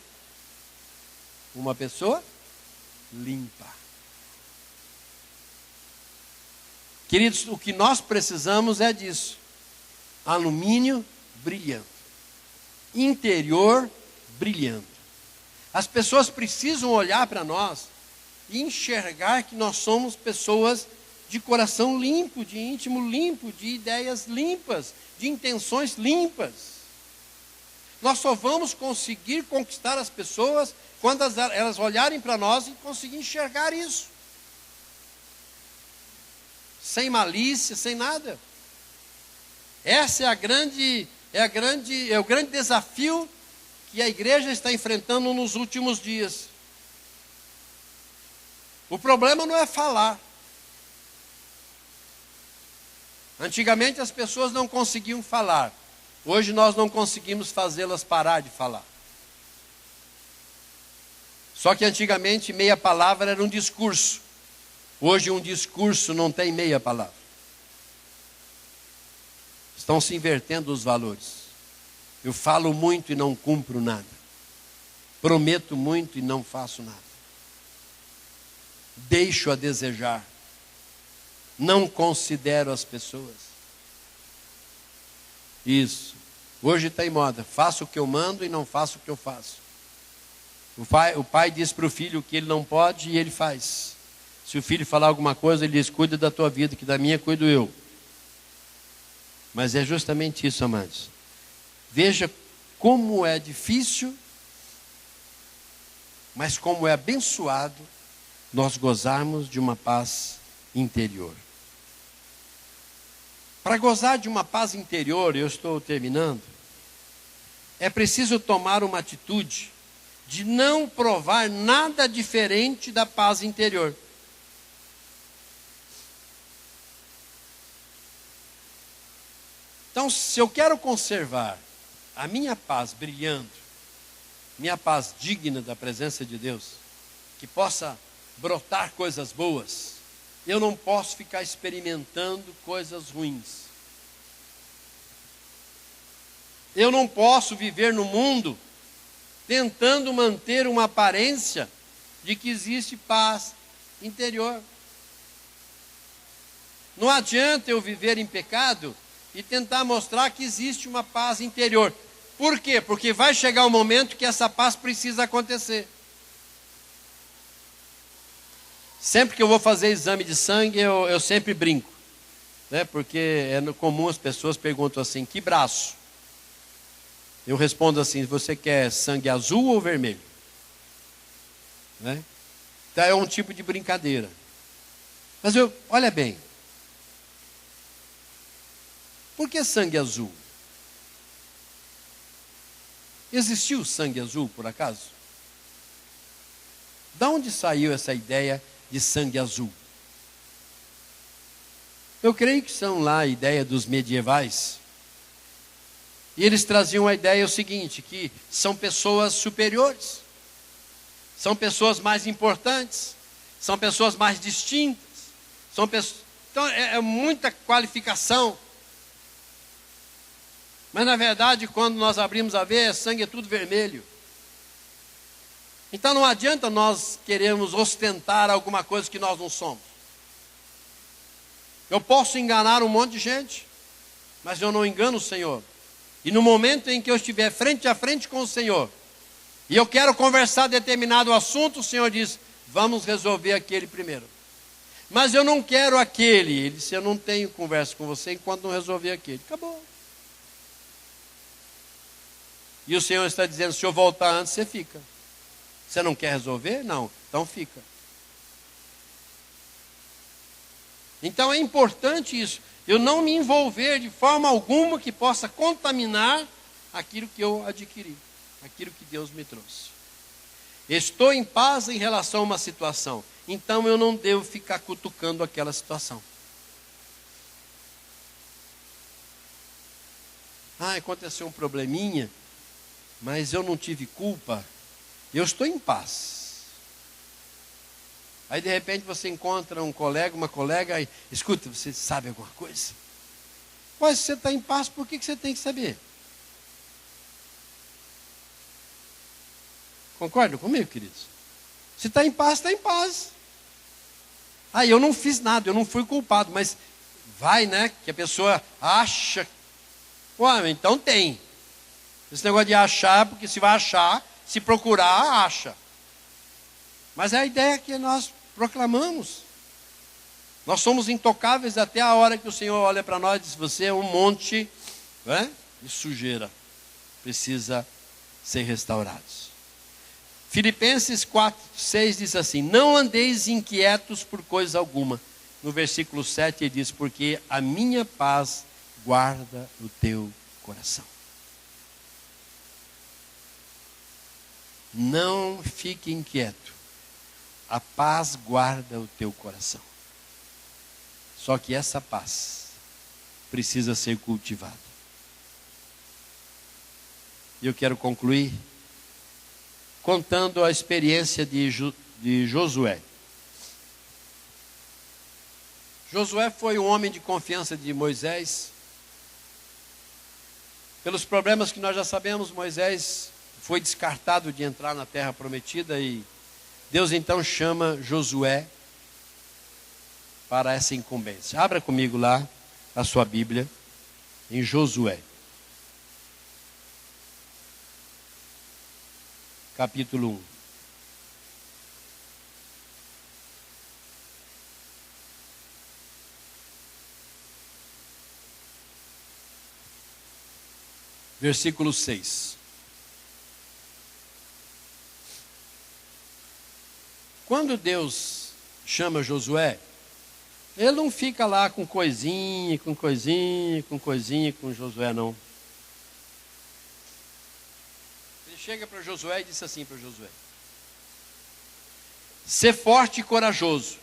S1: Uma pessoa limpa. Queridos, o que nós precisamos é disso. Alumínio brilhando. Interior brilhando. As pessoas precisam olhar para nós e enxergar que nós somos pessoas de coração limpo, de íntimo limpo, de ideias limpas, de intenções limpas. Nós só vamos conseguir conquistar as pessoas quando elas olharem para nós e conseguirem enxergar isso. Sem malícia, sem nada. Esse é o grande desafio que a igreja está enfrentando nos últimos dias. O problema não é falar. Antigamente as pessoas não conseguiam falar. Hoje nós não conseguimos fazê-las parar de falar. Só que antigamente meia palavra era um discurso. Hoje um discurso não tem meia palavra. Estão se invertendo os valores. Eu falo muito e não cumpro nada. Prometo muito e não faço nada. Deixo a desejar. Não considero as pessoas. Isso. Hoje está em moda. Faço o que eu mando e não faço o que eu faço. O pai diz para o filho que ele não pode e ele faz. Se o filho falar alguma coisa, ele diz: cuida da tua vida, que da minha cuido eu. Mas é justamente isso, amados. Veja como é difícil, mas como é abençoado nós gozarmos de uma paz interior. Para gozar de uma paz interior, eu estou terminando, é preciso tomar uma atitude de não provar nada diferente da paz interior. Então, se eu quero conservar a minha paz brilhando, minha paz digna da presença de Deus, que possa brotar coisas boas, eu não posso ficar experimentando coisas ruins. Eu não posso viver no mundo tentando manter uma aparência de que existe paz interior. Não adianta eu viver em pecado e tentar mostrar que existe uma paz interior. Por quê? Porque vai chegar um momento que essa paz precisa acontecer. Sempre que eu vou fazer exame de sangue, eu sempre brinco, né? Porque é comum as pessoas perguntam assim: que braço? Eu respondo assim: você quer sangue azul ou vermelho? Né? Então é um tipo de brincadeira. Mas olha bem, por que sangue azul? Existiu sangue azul, por acaso? Da onde saiu essa ideia de sangue azul? Eu creio que são lá a ideia dos medievais. E eles traziam a ideia seguinte, que são pessoas superiores, são pessoas mais importantes, são pessoas mais distintas, então é muita qualificação. Mas na verdade, quando nós abrimos a ver, sangue é tudo vermelho. Então não adianta nós querermos ostentar alguma coisa que nós não somos. Eu posso enganar um monte de gente, mas eu não engano o Senhor. E no momento em que eu estiver frente a frente com o Senhor, e eu quero conversar determinado assunto, o Senhor diz: vamos resolver aquele primeiro. Mas eu não quero aquele. Ele disse: eu não tenho conversa com você enquanto não resolver aquele. Acabou. E o Senhor está dizendo: se eu voltar antes, você fica. Você não quer resolver? Não, então fica. Então é importante isso. Eu não me envolver de forma alguma que possa contaminar aquilo que eu adquiri, aquilo que Deus me trouxe. Estou em paz em relação a uma situação. Então eu não devo ficar cutucando aquela situação. Aconteceu um probleminha, mas eu não tive culpa. Eu estou em paz. Aí de repente você encontra um colega, uma colega, e escuta, você sabe alguma coisa? Mas se você está em paz, por que você tem que saber? Concordam comigo, queridos? Se está em paz, está em paz. Eu não fiz nada, eu não fui culpado, mas vai, né? Que a pessoa acha. Então tem. Esse negócio de achar, porque se vai achar, se procurar, acha. Mas é a ideia que nós proclamamos. Nós somos intocáveis até a hora que o Senhor olha para nós e diz: você é um monte, de sujeira. Precisa ser restaurados. Filipenses 4:6 diz assim: não andeis inquietos por coisa alguma. No versículo 7 ele diz: porque a minha paz guarda o teu coração. Não fique inquieto. A paz guarda o teu coração. Só que essa paz precisa ser cultivada. E eu quero concluir contando a experiência de Josué. Josué foi um homem de confiança de Moisés. Pelos problemas que nós já sabemos, Moisés foi descartado de entrar na terra prometida e Deus então chama Josué para essa incumbência. Abra comigo lá a sua Bíblia em Josué. Capítulo 1. Versículo 6. Quando Deus chama Josué, ele não fica lá com coisinha com Josué, não. Ele chega para Josué e disse assim para Josué: sê forte e corajoso,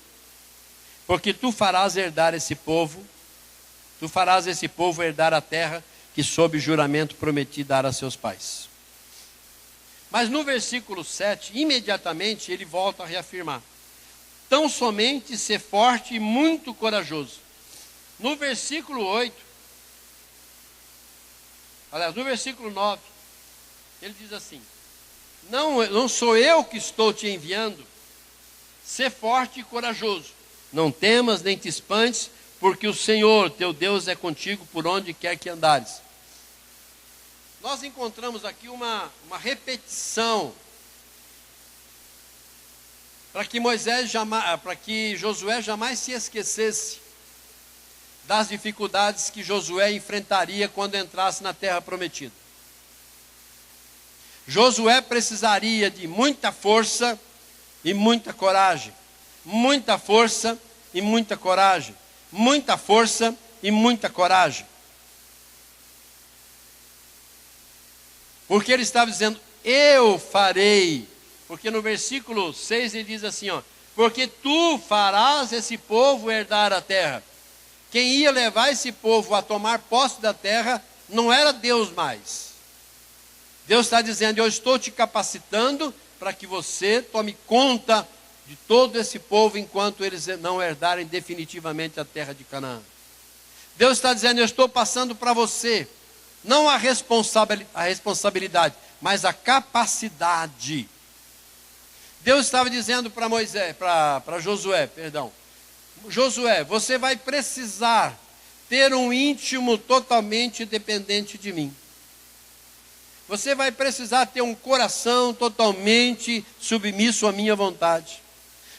S1: porque tu farás herdar esse povo herdar a terra que sob juramento prometi dar a seus pais. Mas no versículo 7, imediatamente ele volta a reafirmar: tão somente ser forte e muito corajoso. No versículo 8, no versículo 9, ele diz assim: não sou eu que estou te enviando, ser forte e corajoso. Não temas nem te espantes, porque o Senhor teu Deus é contigo por onde quer que andares. Nós encontramos aqui uma repetição para que Josué jamais se esquecesse das dificuldades que Josué enfrentaria quando entrasse na terra prometida. Josué precisaria de muita força e muita coragem. Muita força e muita coragem. Muita força e muita coragem. Porque ele estava dizendo: eu farei. Porque no versículo 6 ele diz assim, porque tu farás esse povo herdar a terra. Quem ia levar esse povo a tomar posse da terra não era Deus mais. Deus está dizendo: eu estou te capacitando para que você tome conta de todo esse povo enquanto eles não herdarem definitivamente a terra de Canaã. Deus está dizendo: eu estou passando para você não a responsabilidade, mas a capacidade. Deus estava dizendo para Josué, Josué, você vai precisar ter um íntimo totalmente dependente de mim. Você vai precisar ter um coração totalmente submisso à minha vontade.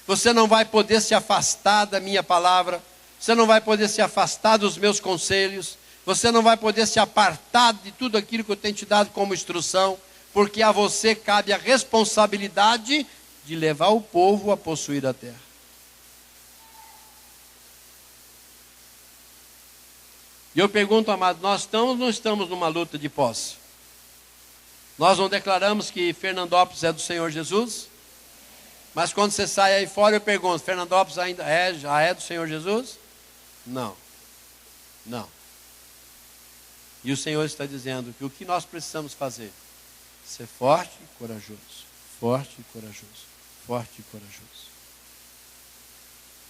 S1: Você não vai poder se afastar da minha palavra. Você não vai poder se afastar dos meus conselhos. Você não vai poder se apartar de tudo aquilo que eu tenho te dado como instrução, porque a você cabe a responsabilidade de levar o povo a possuir a terra. E eu pergunto, amados, nós não estamos numa luta de posse? Nós não declaramos que Fernandópolis é do Senhor Jesus? Mas quando você sai aí fora, eu pergunto, Fernandópolis já é do Senhor Jesus? Não. Não. E o Senhor está dizendo que o que nós precisamos fazer? Ser forte e corajoso. Forte e corajoso. Forte e corajoso.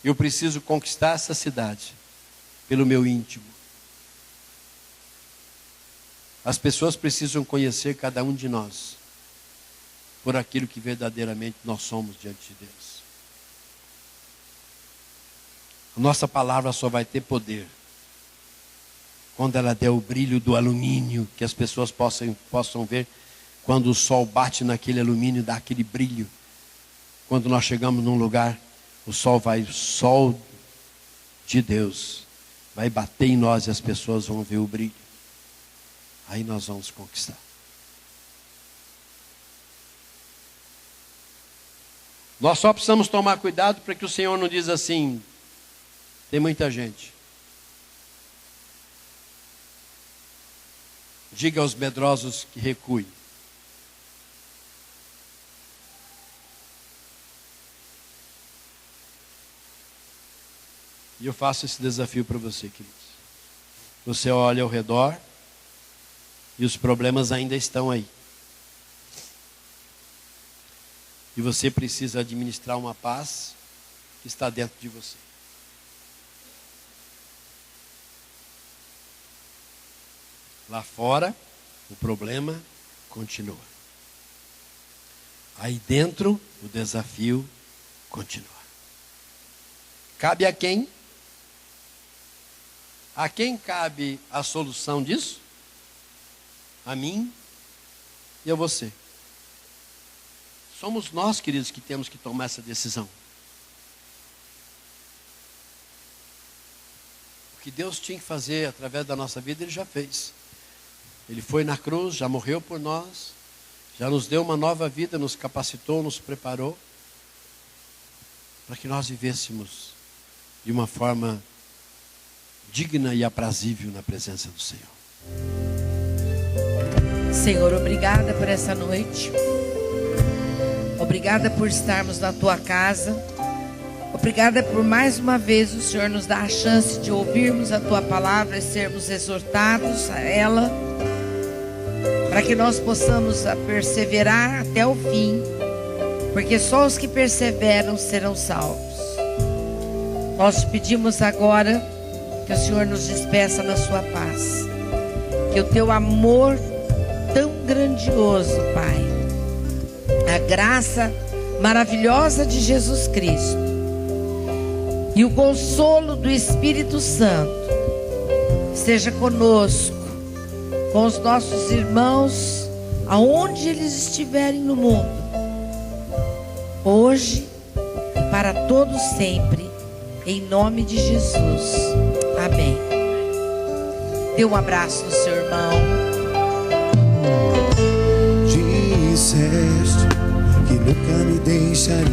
S1: Eu preciso conquistar essa cidade pelo meu íntimo. As pessoas precisam conhecer cada um de nós por aquilo que verdadeiramente nós somos diante de Deus. A nossa palavra só vai ter poder quando ela der o brilho do alumínio, que as pessoas possam ver. Quando o sol bate naquele alumínio, dá aquele brilho. Quando nós chegamos num lugar, o sol de Deus vai bater em nós e as pessoas vão ver o brilho. Aí nós vamos conquistar. Nós só precisamos tomar cuidado para que o Senhor não diz assim, tem muita gente. Diga aos medrosos que recuem. E eu faço esse desafio para você, queridos. Você olha ao redor e os problemas ainda estão aí. E você precisa administrar uma paz que está dentro de você. Lá fora, o problema continua. Aí dentro, o desafio continua. Cabe a quem? A quem cabe a solução disso? A mim e a você. Somos nós, queridos, que temos que tomar essa decisão. O que Deus tinha que fazer através da nossa vida, Ele já fez. Ele foi na cruz, já morreu por nós, já nos deu uma nova vida, nos capacitou, nos preparou, para que nós vivêssemos de uma forma digna e aprazível na presença do Senhor.
S2: Senhor, obrigada por essa noite. Obrigada por estarmos na Tua casa. Obrigada por mais uma vez o Senhor nos dar a chance de ouvirmos a Tua palavra e sermos exortados a ela, para que nós possamos perseverar até o fim, porque só os que perseveram serão salvos. Nós te pedimos agora que o Senhor nos despeça na sua paz, que o Teu amor tão grandioso, Pai, a graça maravilhosa de Jesus Cristo e o consolo do Espírito Santo seja conosco, com os nossos irmãos, aonde eles estiverem no mundo, hoje e para todos sempre, em nome de Jesus. Amém. Dê um abraço no seu irmão.
S3: Disseste que nunca me deixaria.